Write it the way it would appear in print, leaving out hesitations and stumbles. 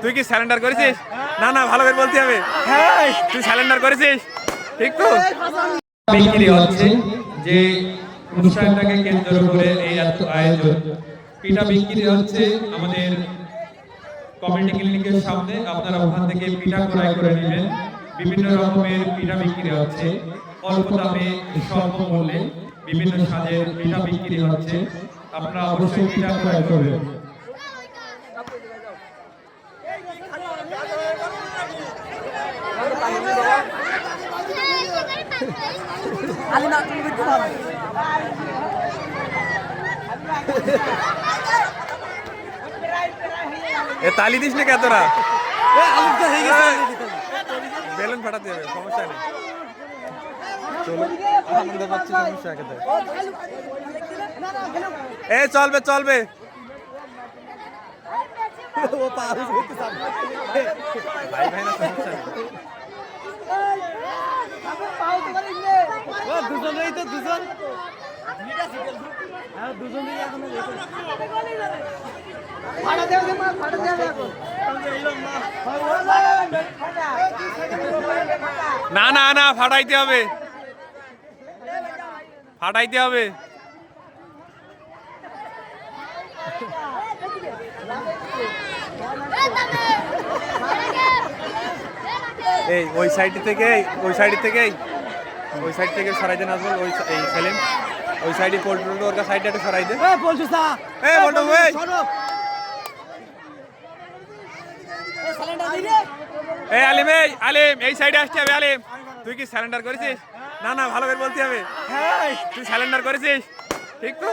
তুই কি স্যালেন্ডার করেছিস? না না, ভালো করে বলতে হবে। তুই স্যালেন্ডার করেছিস, ঠিক তো? বিক্রি হচ্ছে যে অনুষ্ঠানটাকে কেন্দ্র করে এই আয়োজন। পিঠা বিক্রি হচ্ছে আমাদের কমিউনিটি ক্লিনিকের সামনে। আপনারা ওখান থেকে পিঠা ক্রয় করে নেবেন। বিভিন্ন রকমের পিঠা বিক্রি হচ্ছে, অল্প দামে স্বল্প মূল্যে বিভিন্ন স্বাদের পিঠা বিক্রি হচ্ছে। আপনারা অবশ্যই পিঠা ক্রয় করবেন। এ তালি দিস না কেতরা, বেলুন ফাটাতে হবে, সমস্যা নেই। চলো, আনন্দ পাচ্ছি, সমস্যা খেতে। এ চলবে চলবে। ভাই ভাই না, সমস্যা নেই। দুজনেই তো দুজন না না না, ফাটাইতে হবে, ফাটাইতে হবে। এই ওই সাইড থেকে, ওই সাইড থেকে, ওই সাইড থেকে সরাই দেন আসবো। ওই এই সেলিম, ওই সাইডে পোল্ট্রি ওর সাইডে একটু সরাই দে। বলছো সা এই বলতো ভাই, এই আলিম, এই আলিম, এই সাইডে আসতে হবে। আলিম, তুই কি স্যালেন্ডার করেছিস? না না, ভালো করে বলতে হবে। তুই স্যালেন্ডার করেছিস, ঠিক তো?